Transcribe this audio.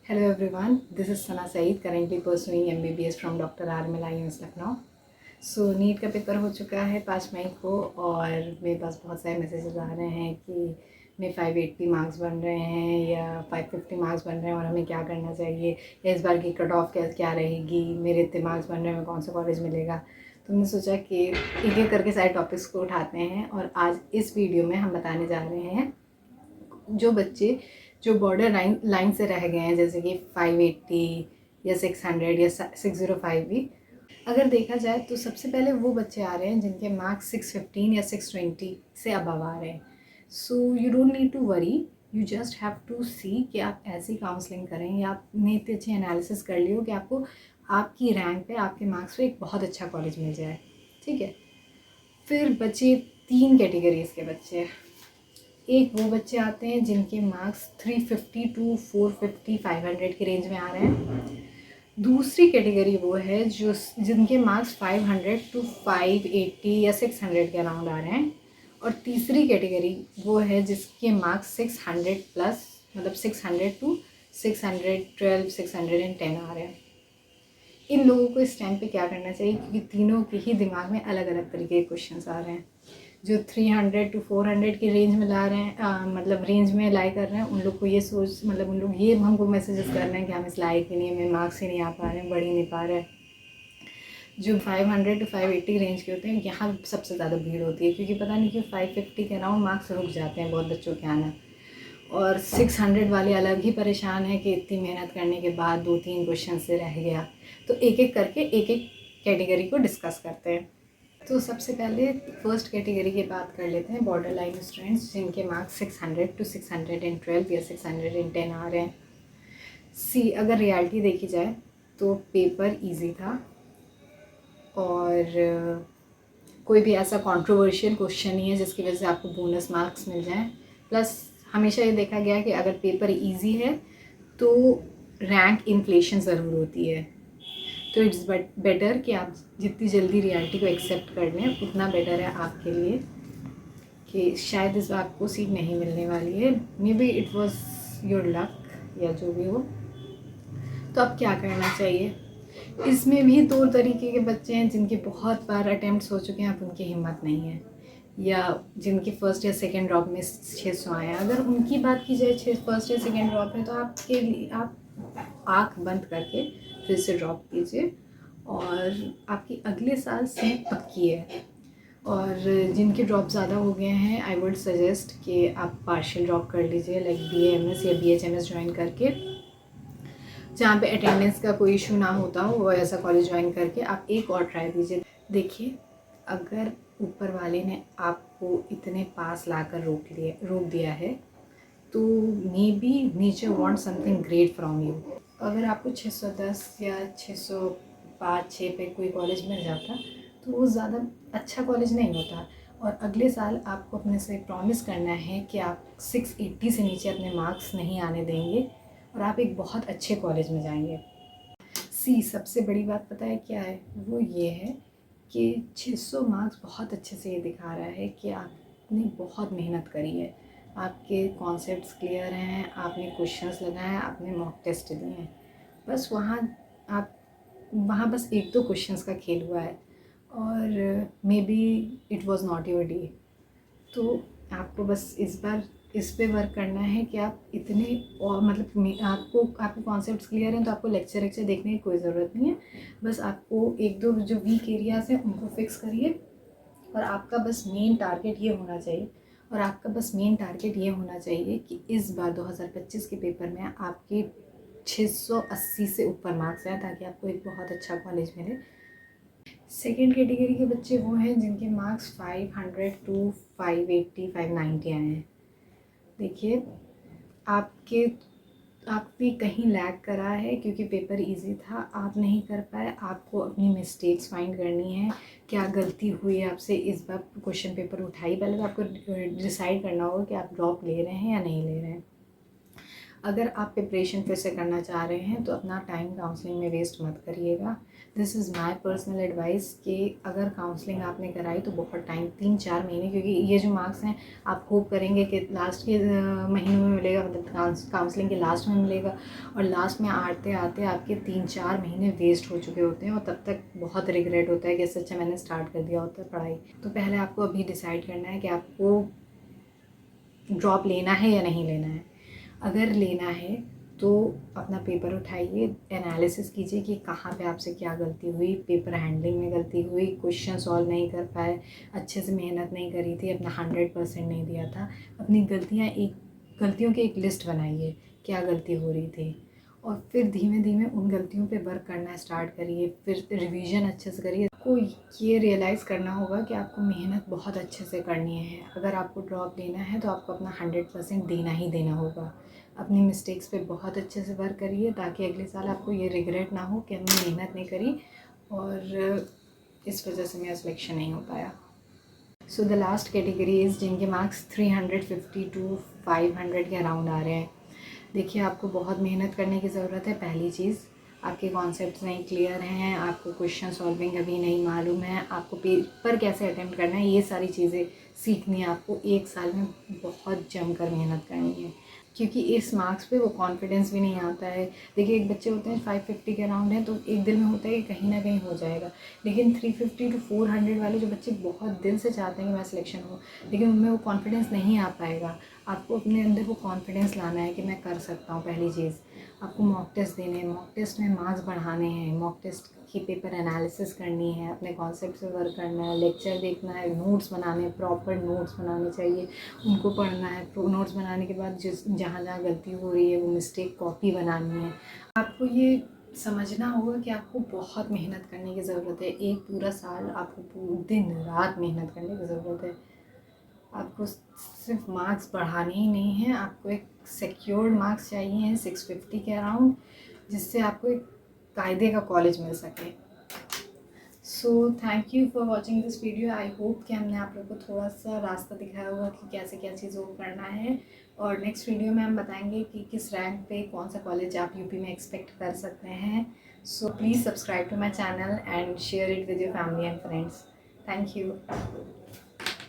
Hello everyone, this is Sana Saeed, currently pursuing MBBS from Dr. R Mil IIMS Lucknow. So NEET का paper हो चुका है 5 मई को और मेरे पास बहुत सारे मैसेजेस आ रहे हैं कि मेरे 580 मार्क्स बन रहे हैं या 550 मार्क्स बन रहे हैं और हमें क्या करना चाहिए या इस बार की कट ऑफ क्या रहेगी, मेरे इतने मार्क्स बन रहे हैं, कौन सा कॉलेज मिलेगा। तो मैंने सोचा कि एक एक करके सारे टॉपिक्स को उठाते हैं और आज इस वीडियो में हम बताने जा रहे हैं जो बच्चे जो बॉर्डर लाइन से रह गए हैं, जैसे कि 580 या 600 या 605 भी अगर देखा जाए तो सबसे पहले वो बच्चे आ रहे हैं जिनके मार्क्स 615 या 620 से अबव आ रहे हैं। So you don't need to worry, you just have to see कि आप ऐसी काउंसलिंग करें या आपने इतनी अच्छी एनालिसिस कर ली हो कि आपको आपकी रैंक पे, आपके मार्क्स पे एक बहुत अच्छा कॉलेज मिल जाए। ठीक है, फिर बचे 3 कैटेगरीज के बच्चे। एक वो बच्चे आते हैं जिनके मार्क्स 350 टू 450 500 के रेंज में आ रहे हैं। दूसरी कैटेगरी वो है जो जिनके मार्क्स 500 टू 580 या 600 के अराउंड आ रहे हैं। और तीसरी कैटेगरी वो है जिसके मार्क्स 600 प्लस, मतलब 600 टू 612 610 आ रहे हैं। इन लोगों को इस टाइम पे क्या करना चाहिए, क्योंकि तीनों के ही दिमाग में अलग अलग तरीके के क्वेश्चंस आ रहे हैं। जो 300 टू 400 की रेंज में ला रहे हैं, मतलब रेंज में लाई कर रहे हैं, उन लोग को ये सोच, मतलब उन लोग ये हमको मैसेजेस कर रहे हैं कि हम इस लायक ही नहीं है, मेरे मार्क्स ही नहीं आ पा रहे हैं, बढ़ ही नहीं पा रहे हैं। जो 500 टू 580 रेंज के होते हैं यहाँ सबसे ज़्यादा भीड़ होती है, क्योंकि पता नहीं क्यों 550 के अराउंड मार्क्स रुक जाते हैं बहुत बच्चों के आना। और 600 वाले अलग ही परेशान है कि इतनी मेहनत करने के बाद 2-3 क्वेश्चन से रह गया। तो एक एक करके एक एक कैटेगरी को डिस्कस करते हैं। तो सबसे पहले फर्स्ट कैटेगरी की बात कर लेते हैं, बॉर्डर लाइन स्टूडेंट्स जिनके मार्क्स 600 टू 612 या 610 आ रहे हैं। सी, अगर रियलिटी देखी जाए तो पेपर इजी था और कोई भी ऐसा कंट्रोवर्शियल क्वेश्चन नहीं है जिसकी वजह से आपको बोनस मार्क्स मिल जाएं। प्लस हमेशा ये देखा गया है कि अगर पेपर इजी है तो रैंक इन्फ्लेशन ज़रूर होती है। तो इट्स बेटर कि आप जितनी जल्दी रियलिटी को एक्सेप्ट कर लें उतना बेटर है आपके लिए, कि शायद इस बार आपको सीट नहीं मिलने वाली है, may be it was your luck या जो भी हो। तो अब क्या करना चाहिए, इसमें भी 2 तरीके के बच्चे हैं जिनके बहुत बार अटैम्प्ट्स हो चुके हैं, अब उनकी हिम्मत नहीं है, या जिनके फर्स्ट या सेकेंड ड्रॉप में 600 आए हैं। अगर उनकी बात की जाए फर्स्ट या सेकेंड ड्रॉप में, तो आपके लिए आप आँख बंद करके फिर से ड्रॉप कीजिए और आपकी अगले साल सीट पक्की है। और जिनके ड्रॉप ज़्यादा हो गए हैं, आई वुड सजेस्ट कि आप पार्शियल ड्रॉप कर लीजिए, लाइक BAMS या BHMS ज्वाइन करके, जहाँ पे अटेंडेंस का कोई इशू ना होता हो, वो ऐसा कॉलेज ज्वाइन करके आप एक और ट्राई दीजिए। देखिए, अगर ऊपर वाले ने आपको इतने पास लाकर रोक दिया है तो may be nature want something great from you. अगर आपको 610 या 605-6 पे कोई कॉलेज मिल जाता तो वो ज़्यादा अच्छा कॉलेज नहीं होता। और अगले साल आपको अपने से प्रॉमिस करना है कि आप 680 से नीचे अपने मार्क्स नहीं आने देंगे और आप एक बहुत अच्छे कॉलेज में जाएंगे। सी, सबसे बड़ी बात पता है क्या है, वो ये है कि 600 मार्क्स बहुत अच्छे से ये दिखा रहा है कि आपने बहुत मेहनत करी है, आपके कॉन्सेप्ट्स क्लियर हैं, आपने क्वेश्चंस लगाए हैं, आपने मॉक टेस्ट दिए हैं। बस वहाँ बस 1-2 क्वेश्चंस का खेल हुआ है और may be it was not your day. तो आपको बस इस बार इस पे वर्क करना है कि आप इतने, और मतलब आपके कॉन्सेप्ट्स क्लियर हैं तो आपको लेक्चर देखने की कोई ज़रूरत नहीं है। बस आपको 1-2 जो वीक एरियाज़ हैं उनको फिक्स करिए और आपका बस मेन टारगेट ये होना चाहिए कि इस बार 2025 के पेपर में आपके 680 से ऊपर मार्क्स आए, ताकि आपको एक बहुत अच्छा कॉलेज मिले। सेकेंड कैटेगरी के बच्चे वो हैं जिनके मार्क्स 500 टू 580 590 आए हैं। देखिए, आपने कहीं लैग करा है क्योंकि पेपर इजी था, आप नहीं कर पाए। आपको अपनी मिस्टेक्स फाइंड करनी है, क्या गलती हुई है आपसे इस बार क्वेश्चन पेपर उठाई। पहले तो आपको डिसाइड करना होगा कि आप ड्रॉप ले रहे हैं या नहीं ले रहे हैं। अगर आप प्रिपरेशन फिर से करना चाह रहे हैं तो अपना टाइम काउंसलिंग में वेस्ट मत करिएगा। This is my personal advice कि अगर काउंसलिंग आपने कराई तो बहुत टाइम 3-4 महीने, क्योंकि ये जो मार्क्स हैं आप होप करेंगे कि लास्ट के महीनों में मिलेगा, मतलब काउंसलिंग के लास्ट में मिलेगा, और लास्ट में आते आते आपके 3-4 महीने वेस्ट हो चुके होते हैं और तब तक बहुत रिग्रेट होता है कि इससे अच्छा मैंने स्टार्ट कर दिया होता है पढ़ाई। तो पहले आपको अभी डिसाइड करना है कि आपको ड्रॉप लेना है या नहीं लेना है। अगर लेना है तो अपना पेपर उठाइए, एनालिसिस कीजिए कि कहाँ पे आपसे क्या गलती हुई, पेपर हैंडलिंग में गलती हुई, क्वेश्चन सॉल्व नहीं कर पाए, अच्छे से मेहनत नहीं करी थी, अपना 100% नहीं दिया था। अपनी गलतियों की एक लिस्ट बनाइए, क्या गलती हो रही थी, और फिर धीमे धीमे उन गलतियों पे वर्क करना स्टार्ट करिए। फिर रिवीजन अच्छे से करिए। आपको ये रियलाइज़ करना होगा कि आपको मेहनत बहुत अच्छे से करनी है। अगर आपको ड्रॉप लेना है तो आपको अपना 100% देना ही देना होगा। अपनी मिस्टेक्स पे बहुत अच्छे से वर्क करिए ताकि अगले साल आपको ये रिग्रेट ना हो कि हमने मेहनत नहीं करी और इस वजह से मेरा सिलेक्शन नहीं हो पाया। So the last category is जिनके मार्क्स 350 टू 500 के अराउंड आ रहे हैं। देखिए, आपको बहुत मेहनत करने की ज़रूरत है। पहली चीज़, आपके कॉन्सेप्ट्स नहीं क्लियर हैं, आपको क्वेश्चन सॉल्विंग अभी नहीं मालूम है, आपको पेपर कैसे अटेम्प्ट करना है, ये सारी चीज़ें सीखनी है। आपको 1 साल में बहुत जमकर मेहनत करनी है, क्योंकि इस मार्क्स पे वो कॉन्फिडेंस भी नहीं आता है। देखिए, एक बच्चे होते हैं 550 के अराउंड हैं तो एक दिल में होता है कि कहीं ना कहीं हो जाएगा, लेकिन 350 टू 400 वाले जो बच्चे बहुत दिल से चाहते हैं कि मैं सिलेक्शन हो, लेकिन उनमें वो कॉन्फिडेंस नहीं आ पाएगा। आपको अपने अंदर वो कॉन्फिडेंस लाना है कि मैं कर सकता हूँ। पहली चीज़, आपको मॉक टेस्ट देने हैं, मॉक टेस्ट में मार्क्स बढ़ाने हैं, मॉक टेस्ट की पेपर एनालिसिस करनी है, अपने कॉन्सेप्ट से वर्क करना है, लेक्चर देखना है, नोट्स बनाने हैं, प्रॉपर नोट्स बनाने चाहिए, उनको पढ़ना है। नोट्स बनाने के बाद जहाँ जहाँ गलती हो रही है वो मिस्टेक कॉपी बनानी है। आपको ये समझना होगा कि आपको बहुत मेहनत करने की ज़रूरत है। एक पूरा साल आपको दिन रात मेहनत करने की ज़रूरत है। आपको सिर्फ मार्क्स बढ़ाने ही नहीं हैं, आपको एक सिक्योर्ड मार्क्स चाहिए हैं 650 के अराउंड, जिससे आपको एक कायदे का कॉलेज मिल सके। So thank you for watching this video. I hope कि हमने आप लोग को थोड़ा सा रास्ता दिखाया होगा कि कैसे क्या चीज़ों को करना है, और नेक्स्ट वीडियो में हम बताएंगे कि किस रैंक पे कौन सा कॉलेज आप यूपी में एक्सपेक्ट कर सकते हैं। So please subscribe to my channel and share it with your family and friends. Thank you.